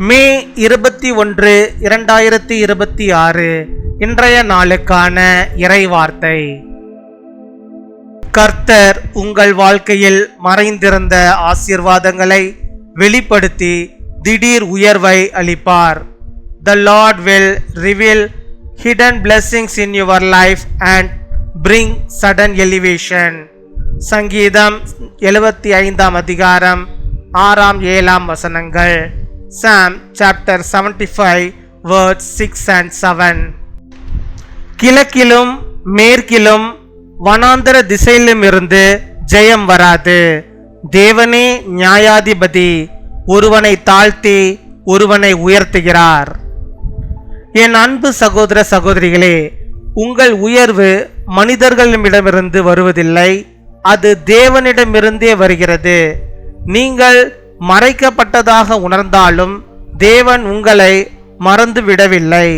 மே 21, 2026 இன்றைய நாளுக்கான இறைவார்த்தை. கர்த்தர் உங்கள் வாழ்க்கையில் மறைந்திருந்த ஆசீர்வாதங்களை வெளிப்படுத்தி திடீர் உயர்வை அளிப்பார். The Lord will reveal hidden blessings in your life and bring sudden elevation. சங்கீதம் 75 அதிகாரம் 6-7 வசனங்கள். Psalm chapter 75 verse 6 and 7. கிழக்கிலும் மேற்கிலும் வனாந்தர திசையிலும் இருந்து ஜெயம் வராது. தேவனே நியாயாதிபதி, ஒருவனை தாழ்த்தி ஒருவனை உயர்த்துகிறார். என் அன்பு சகோதர சகோதரிகளே, உங்கள் உயர்வு மனிதர்களிடமிருந்து வருவதில்லை, அது தேவனிடமிருந்தே வருகிறது. நீங்கள் மறைக்கப்பட்டதாக உணர்ந்தாலும் தேவன் உங்களை மறந்து விடவில்லை.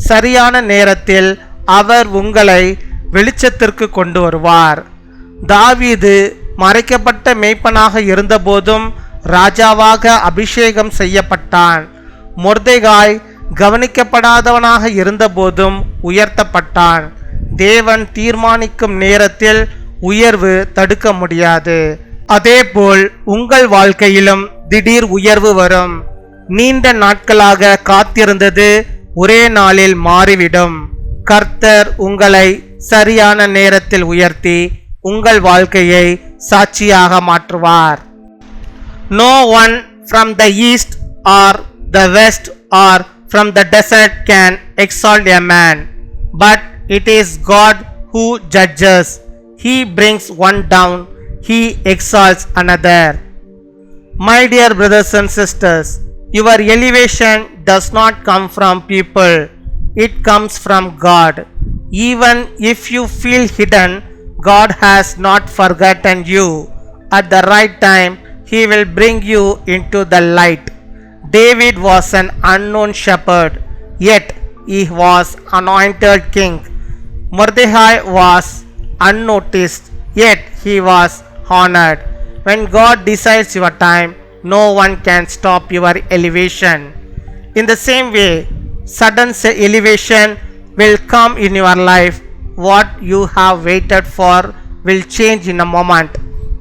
சரியான நேரத்தில் அவர் உங்களை வெளிச்சத்திற்கு கொண்டு வருவார். தாவீது மறைக்கப்பட்ட மேய்ப்பனாக இருந்தபோதும் ராஜாவாக அபிஷேகம் செய்யப்பட்டான். மொர்தெகாய் கவனிக்கப்படாதவனாக இருந்தபோதும் உயர்த்தப்பட்டான். தேவன் தீர்மானிக்கும் நேரத்தில் உயர்வு தடுக்க முடியாது. அதேபோல் உங்கள் வாழ்க்கையிலும் திடீர் உயர்வு வரும். நீண்ட நாட்களாக காத்திருந்தது ஒரே நாளில் மாறிவிடும். கர்த்தர் உங்களை சரியான நேரத்தில் உயர்த்தி உங்கள் வாழ்க்கையை சாட்சியாக மாற்றுவார். No one from the east or the west or from the desert can exalt a man, but it is God who judges. He brings one down, he exalts another. My dear brothers and sisters, your elevation does not come from people, it comes from God. Even if you feel hidden, God has not forgotten you. At the right time, he will bring you into the light. David was an unknown shepherd, yet he was anointed king. Mordecai was unnoticed, yet he was honored. When God decides your time, no one can stop your elevation. In the same way, sudden elevation will come in your life. What you have waited for will change in a moment.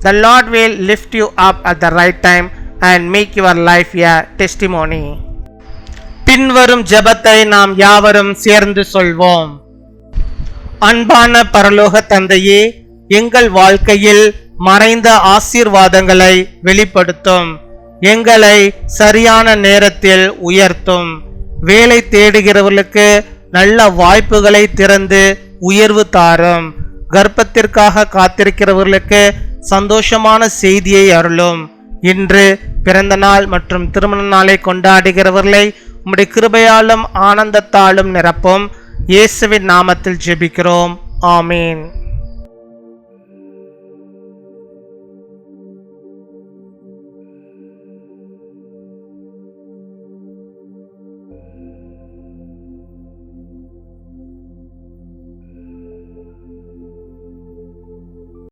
The Lord will lift you up at the right time and make your life a testimony. பின்வரும் ஜெபத்தை நாம் யாவரும் சேர்ந்து சொல்வோம். அன்பான பரலோக தந்தையே, எங்கள் வாழ்க்கையில் மறைந்த ஆசீர்வாதங்களை வெளிப்படுத்தும். எங்களை சரியான நேரத்தில் உயர்த்தும். வேலை தேடுகிறவர்களுக்கு நல்ல வாய்ப்புகளை திறந்து உயர்வு தாரும். கர்ப்பத்திற்காக காத்திருக்கிறவர்களுக்கு சந்தோஷமான செய்தியை அருளும். இன்று பிறந்த நாள் மற்றும் திருமண நாளை கொண்டாடுகிறவர்களை உம்முடைய கிருபையாலும் ஆனந்தத்தாலும் நிரப்பும். இயேசுவின் நாமத்தில் ஜெபிக்கிறோம். ஆமீன்.